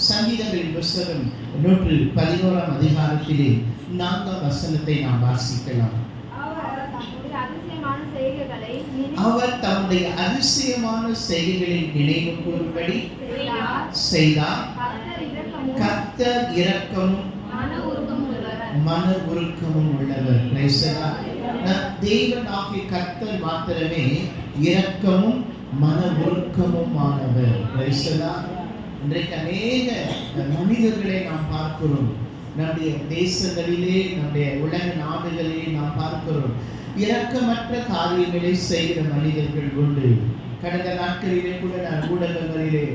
சங்கீதங்களின் புஸ்தகம் 111 அதிகாரத்திலே 4ஆம் வசனத்தை நாம் வாசிக்கலாம். அவர் தம்முடைய அதிசயமான செய்கைகளை நினைவு கூறும்படி செய்தார். கர்த்தர் இரக்கமும் மன உருக்கமும் உள்ளவர். தேவனாகிய கர்த்தர் மாத்திரமே இரக்கமும் மன உருக்கமும் ஆனவர். இன்றைக்கு அநேக மனிதர்களை நாம் பார்க்கிறோம். நம்முடைய தேசங்களிலே, நம்முடைய உலக நாடுகளிலே நாம் பார்க்கிறோம். இரக்கமற்ற காரியங்களை செய்கிற மனிதர்கள் உண்டு. கடந்த நாட்களிலே கூட நான் ஊடகங்களிலே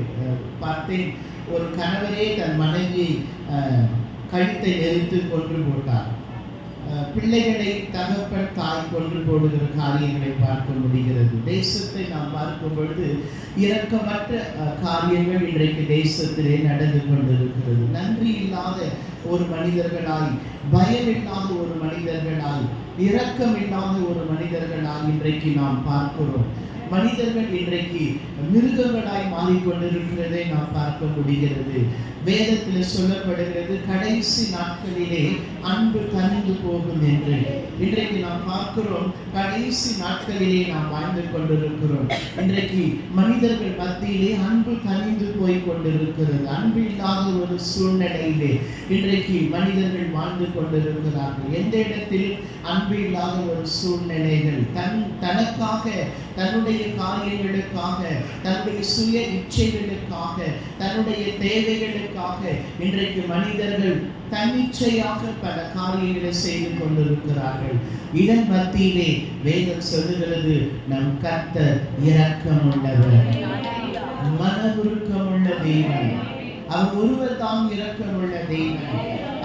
பார்த்தேன். ஒரு கணவரே தன் மனைவி கழுத்தை நெரித்து கொன்று போட்டார். பிள்ளைகளை தகப்பன் தாய் கொன்று போடுகிற காரியங்களை பார்க்க முடிகிறது. தேசத்தை நாம் பார்க்கும் பொழுது இரக்கமற்ற காரியங்கள் இன்றைக்கு தேசத்திலே நடந்து கொண்டிருக்கிறது. நன்றி இல்லாத ஒரு மனிதர்களாய், பயம் இல்லாத ஒரு மனிதர்களாய், இரக்கம் இல்லாத ஒரு மனிதர்களாய் இன்றைக்கு நாம் பார்க்கிறோம். மனிதர்கள் இன்றைக்கு மிருகங்களாய் மாறிக்கொண்டிருக்கிறதை நாம் பார்க்க முடிகிறது. வேதத்தில் சொல்லப்படுகிறது, கடைசி நாட்களிலே அன்பு தனிந்து போகும் என்று. இன்றைக்கு நாம் பார்க்கிறோம், கடைசி நாட்களிலே நாம் வாழ்ந்து கொண்டிருக்கிறோம். இன்றைக்கு மனிதர்கள் மத்தியிலே அன்பு தனிந்து போய் கொண்டிருக்கிறது. அன்பு இல்லாத ஒரு சூழ்நிலையிலே இன்றைக்கு மனிதர்கள் வாழ்ந்து கொண்டிருக்கிறார்கள். எந்த இடத்திலும் அன்பு இல்லாத ஒரு சூழ்நிலைகள், தனக்காக, தன்னுடைய காரியங்களுக்காக, தன்னுடைய சுய இச்சைகளுக்காக, தன்னுடைய தேவைகளுக்காக இன்றைக்கு மனிதர்கள் தன்னிச்சையாக பல காரியங்களை செய்து கொண்டிருக்கிறார்கள். இதன் மத்தியிலே வேதம் சொல்லுகிறது, நம் கர்த்தர் இரக்கமுள்ளவர், மன உருக்கமுள்ள தேவன். அவர் ஒருவர் தான் இரக்கமுள்ள தேவன்.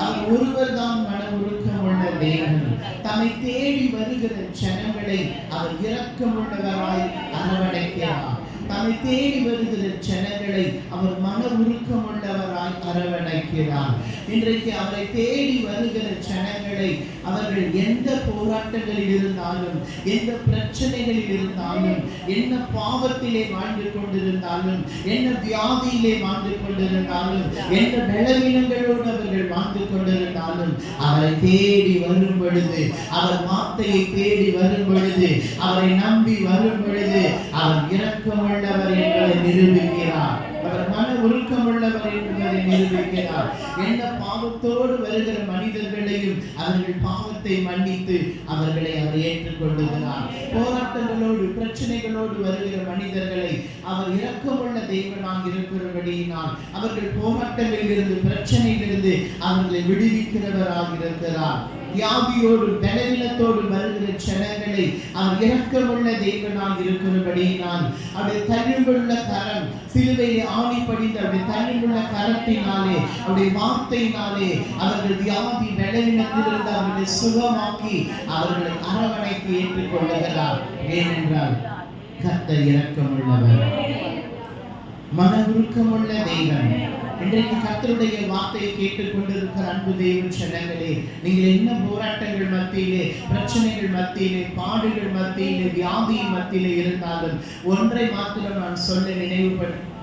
அவர் ஒருவர் தான் மன உருக்கமுள்ள தேவன். தம்மை தேடி வருகிற ஜனங்களை அவர் இரக்கமுள்ளவராய் அரவணைக்கிறார். தம்மை தேடி வருகிற ஜனங்களை அவர் மன உருக்கமுள்ளவராய் அரவணைக்கிறார். இன்றைக்கு அவரை தேடி வருகிற ஜனங்களை அவர்கள் எந்த போராட்டங்களில் இருந்தாலும், எந்த பிரச்சனைகளில் இருந்தாலும், என்ன பாவத்திலே வாழ்ந்து கொண்டிருந்தாலும், என்ன வியாதியிலே வாழ்ந்து கொண்டிருந்தாலும், என்ன பலவீனங்களோடு அவர்கள் வாழ்ந்து கொண்டிருந்தாலும், அவரை தேடி வரும் பொழுது, அவர் வார்த்தையை தேடி வரும் பொழுது, அவரை நம்பி வரும் பொழுது அவர் இரக்கமுள்ளவர் என்பதை நிரூபிக்கிறார். அவர் மன உருக்கமுள்ளவர் என்பதை நிரூபிக்கிறார். என்ன பாவத்தோடு வருகிற மனிதர்களையும் அவர்கள் பாவத்தை மன்னித்து அவர்களை அவர் ஏற்றுக்கொள்ளுகிறார். போராட்டங்களோடு, பிரச்சனைகளோடு வருகிற மனிதர்களை அவர் இரக்கமுள்ள தேவனாக இருக்கிறபடியினால் அவர்கள் போராட்டங்களில் இருந்து, பிரச்சனையிலிருந்து அவர்களை விடுவிக்கிறவராக இருக்கிறார். வியாதியோடு, பலவீனத்தோடு வருகிற ஜனங்களை அவர் இரக்கமுள்ள தேவனாக இருக்கிறபடியினால் அவருடைய தன்னிலுள்ள கரம், சிலுவையை ஆணி படிந்த அவருடைய தன்னிலுள்ள கரத்தினாலே, அவருடைய வார்த்தையினாலே அவர்கள் வியாதி பலவீனத்திலிருந்து அவர்களை சுகமாக்கி அவர்களை அரவணைத்து ஏற்றுக்கொள்ளுகிறார். ஏனென்றால் கர்த்தர் இரக்கமுள்ளவர், மன உருக்கமுள்ள தேவன். இன்றைக்கு கர்த்தருடைய வார்த்தையை கேட்டுக் கொண்டிருக்கிற அன்பு தேவ ஜனங்களே, நீங்கள் என்ன போராட்டங்கள் மத்தியிலே, பிரச்சனைகள் மத்தியிலே, பாடுகள் மத்தியிலே, வியாதியின் மத்தியிலே இருந்தாலும் ஒன்றை மாத்திரம் நான் சொல்ல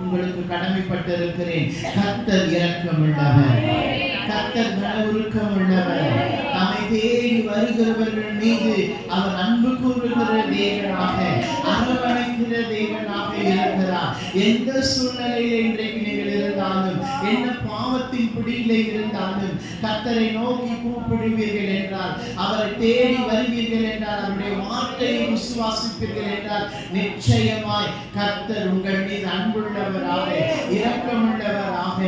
உங்களுக்கு கடமைப்பட்டிருக்கிறேன். கர்த்தர் இரக்கமுள்ளவர், கர்த்தர் மன உருக்கமுள்ளவர். தம்மை தேடி வருகிறவர்கள் மீது அவர் அன்பு கூறுகிற தேவனாக, அரவணைக்கிற தேவனாக இருக்கிறார். எந்த சூழ்நிலையில இன்றைக்கு நீங்கள் இருந்தாலும், என்ன பாவத்தின் பிடியிலே இருந்தாலும், கர்த்தரை நோக்கி கூப்பிடுவீர்கள் என்றால், அவரை தேடி வருவீர்கள் என்றால், அவருடைய வார்த்தையை விசுவாசிப்பீர்கள் என்றால், நிச்சயமாய் கர்த்தர் உங்கள் மீது அன்புள்ளவராக, இரக்கமுள்ளவராக,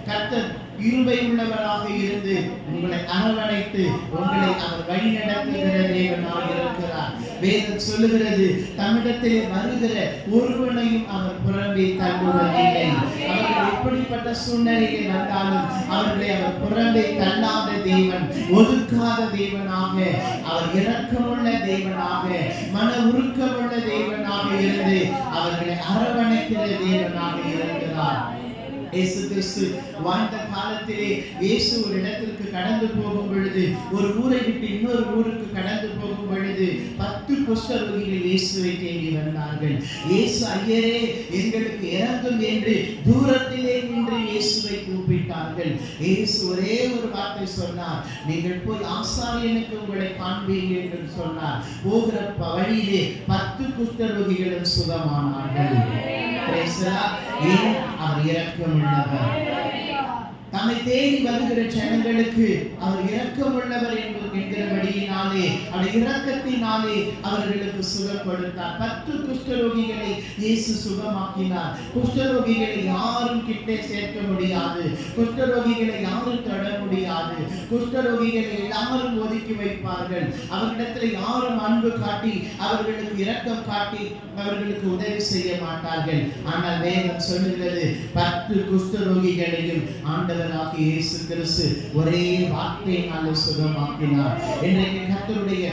கர்த்தர் கிருபை உள்ளவராக இருந்து உங்களை அரவணைத்து உங்களை அவர் வழி நடத்துகிற தேவனாக இருக்கிறார். வேதம் சொல்லுகிறது, தம்மிடத்திலே வருகிற ஒருவனையும் அவர் புறம்பே தள்ளுவதில்லை. அவர்கள் எப்படிப்பட்ட சூழ்நிலையில் வந்தாலும் அவர்களை அவர் புறம்பே தள்ளாத தேவன், ஒதுக்காத தேவனாக, அவர் இரக்கமுள்ள தேவனாக, மன உருக்கமுள்ள தேவனாக இருந்து அவர்களை அரவணைக்கிற தேவனாக இருக்கிறார். இயேசு கிறிஸ்து வாழ்ந்த காலத்திலே இயேசு ஒரு இடத்திற்கு கடந்து போகும் பொழுது, ஒரு ஊரை விட்டு இன்னொரு ஊருக்கு கடந்து போகும் பொழுது 10 குஷ்டரோகிகள் இயேசுவை தேடி வந்தார்கள். இயேசு, ஐயரே எங்களுக்கு இறங்கும் என்று தூரத்திலே நின்று இயேசுவை கூப்பிட்டார்கள். இயேசு ஒரே ஒரு வார்த்தை சொன்னார், நீங்கள் போய் ஆசாரியனுக்கு உங்களை காண்பீர்கள் என்று சொன்னார். போகிற வழியிலே 10 குஷ்டரோகிகளும் சுகமானார்கள். அவர் இரக்கமுள்ளவர். தம்மை தேடி வருகிற ஜனங்களுக்கு அவர் இரக்கமுள்ளவர் என்கிறபடியினாலே, அவர் இரக்கத்தினாலே அவர்களுக்கு சுகம் கொடுத்தார். 10 குஷ்டரோகிகளை இயேசு சுகமாக்கினார். குஷ்டரோகிகளை யாரும் கிட்டே சேர்க்க முடியாது, குஷ்டரோகிகளை யாரும் தொட முடியாது, குஷ்டரோகிகளை எல்லாரும் ஒதுக்கி வைப்பார்கள். அவர்களிடத்தில் யாரும் அன்பு காட்டி அவர்களுக்கு இரக்கம் காட்டி அவர்களுக்கு உதவி செய்ய மாட்டார்கள். ஆனால் வேதம் சொல்லுகிறது, 10 குஷ்டரோகிகளையும் ஆண்டவராகிய இயேசு கிறிஸ்து ஒரே வார்த்தையினாலே சுகமாக்கினார். இன்றைக்கு கர்த்தருடைய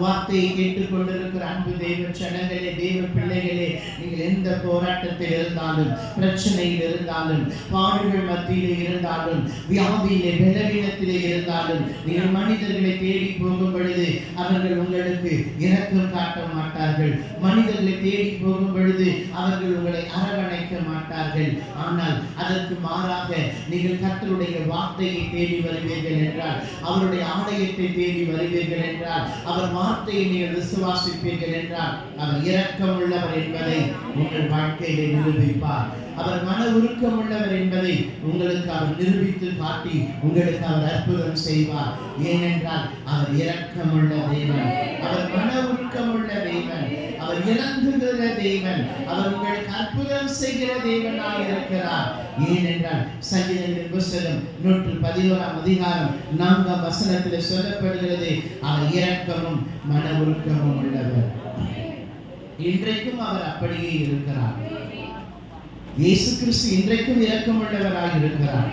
வார்த்தையை கேட்டுக்கொண்டிருக்கிற அன்பு தேவ ஜனங்களே, தேவ பிள்ளைகளே, நீங்கள் எந்த போராட்டத்தில் இருந்தாலும், பிரச்சனையில் இருந்தாலும், பாடுகள் மத்தியிலே இருந்தாலும், வியாதியிலே பலவீனத்திலே இருந்தாலும், நீங்கள் மனிதர்களை தேடி போகும் பொழுது அவர்கள் உங்களுக்கு இரக்கம் காட்ட மாட்டார்கள். மனிதர்களை தேடி போகும் பொழுது அவர்கள் உங்களை அரவணைக்க மாட்டார்கள். ஆனால் அதற்கு மாறாக நீங்கள் கர்த்தருடைய வார்த்தையை தேடி வருவீர்கள் என்றால், அவருடைய ஆலயத்தை தேடி வருவீர்கள் என்றால், அவர் வார்த்தையை நீங்கள் விசுவாசிப்பீர்கள் என்றால், அவர் இரக்கம் உள்ளவர் என்பதை உங்கள் வாழ்க்கையிலே நிரூபிப்பார். அவர் மன உருக்கம் உள்ளவர் என்பதை உங்களுக்கு அவர் நிரூபித்து காட்டி உங்களுக்கு அவர் அற்புதம் செய்வார். ஏனென்றால் அவர் இரக்கமுள்ள தேவன், அவர் மன உருக்கமுள்ள தேவன், அவர் இறங்குகிற தேவன், அவர் உங்களுக்கு அற்புதம் செய்கிற தேவனாக இருக்கிறார். ஏனென்றால் சங்கீதங்களின் புத்தகம் 111 அதிகாரம் 4ஆம் வசனத்தில் சொல்லப்படுகிறது, அவர் இரக்கமும் மன உருக்கமும் உள்ளவர். இன்றைக்கும் அவர் அப்படியே இருக்கிறார். இயேசு கிறிஸ்து இன்றைக்கும் இரக்கமுள்ளவராக இருக்கிறார்,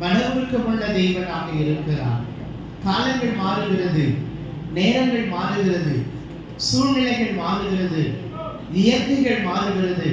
மன உருக்கமுள்ள தெய்வனாக இருக்கிறார். காலங்கள் மாறுகிறது, நேரங்கள் மாறுகிறது, சூழ்நிலைகள் மாறுகிறது, இயற்கைகள் மாறுகிறது,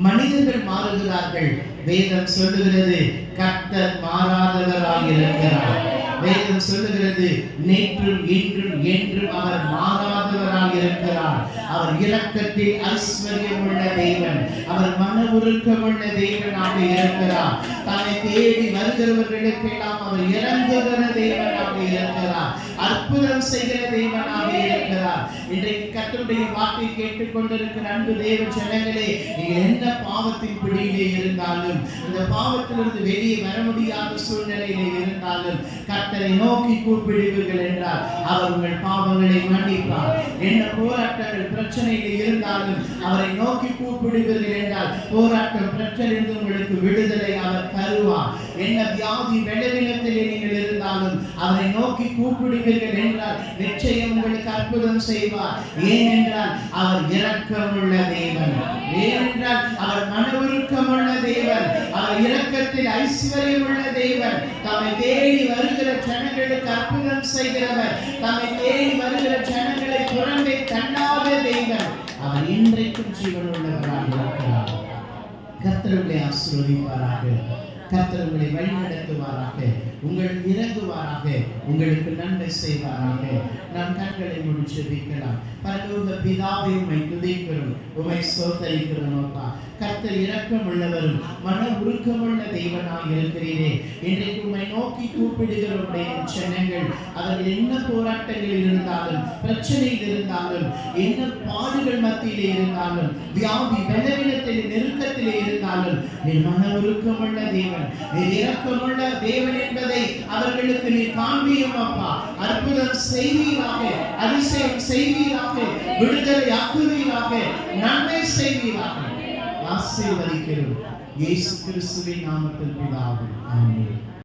மனிதர்கள் மாறுகிறார்கள். வேதம் சொல்லுகிறது, கர்த்தர் மாறாதவராக இருக்கிறார். வேதம் சொல்லுகிறது, நேற்றும் இன்றும் என்றும் அவர் மாறாதவராக இருக்கிறார். அவர் இரக்கத்தில் ஐஸ்வர்யம் உள்ள தேவன், அவர் மன உருக்கமுள்ள தேவனாக இருக்கிறார். தன்னை தேடி வருகிறவர்களுக்கெல்லாம் அவர் இறங்குகிற தேவனாக இருக்கிறார், அற்புதம் செய்கிற தேவனாக இருக்கிறார். இன்றைக்கு கர்த்தருடைய வார்த்தை கேட்டுக்கொண்டிருக்கிற அன்பு தேவ ஜனங்களே, நீங்கள் எந்த பாவத்தின் பிடியிலே இருந்தாலும், இந்த பாவத்திலிருந்து வெளியே வர முடியாத சூழ்நிலையிலே இருந்தாலும், கர்த்தரை நோக்கி கூப்பிடுவீர்கள் என்றால் அவர் உங்கள் பாவங்களை மன்னிப்பார். என்ன போராட்டங்கள் பிரச்சனையில் இருந்தாலும் அவரை நோக்கி கூப்பிடுவீர்கள் என்றால் போராட்டம் பிரச்சனையிலிருந்து உங்களுக்கு விடுதலை அவர் தருவார். என்ன வியாதி பலவீனத்திலே நீங்கள் இருந்தாலும் அவரை நோக்கி கூப்பிடுவீர்கள் என்றால் நிச்சயம் உங்களுக்கு அற்புதம் செய்வார். ஏனென்றால் அவர் இரக்கமுள்ள தேவன், ஏனென்றால் அவர் மன உருக்கமுள்ள தேவன், அவர் இரக்கத்தில் ஐஸ்வர்யம் உள்ள தேவன், தம்மை தேடி வருகிற ஜனங்களுக்கு அற்புதம் செய்கிறவர், தம்மை தேடி வருகிற ஜனங்களை புறம்பே தள்ளாத தேவன், அவர் இன்றைக்கும் ஜீவனுள்ளவராக இருக்கிறார். கர்த்தர் உங்களை ஆசீர்வதிப்பாராக, கர்த்தர் உங்களை வழிநடத்துவாராக, உங்களுக்கு இறங்குவாராக, உங்களுக்கு நன்மை செய்வாராக. நாம் கண்களை மூடி ஜெபிக்கலாம். பரலோக பிதாவே, உம்மை துதிக்கிறோம், உம்மை ஸ்தோத்திரிக்கிறோம். அப்பா, கர்த்தர் இரக்கம் உள்ளவரும் மன உருக்கமுள்ள தெய்வனாக இருக்கிறீரே. இன்றைக்கு உம்மை நோக்கி கூப்பிடுகிற ஜனங்கள் அவர்கள் என்ன போராட்டங்களில் இருந்தாலும், பிரச்சனையில் இருந்தாலும், என்ன பாடுகள் மத்தியிலே இருந்தாலும், வியாதி பலவீனத்திலே நெருக்கத்திலே இருந்தாலும், நீ மன உருக்கமுள்ள தேவன், நீ இரக்கமுள்ள தேவன் என்பதை அவர்களுக்கு நீ காண்பியும். அப்பா, அற்புதம் செய்வீராக, அதிசயம் செய்வீராக, விடுதலை ஆக்குவீராக, நன்மை செய்வீராக. ஆசீர்வதிக்கிறோம் இயேசு கிறிஸ்துவின் நாமத்தில் பிதாவே, ஆமென்.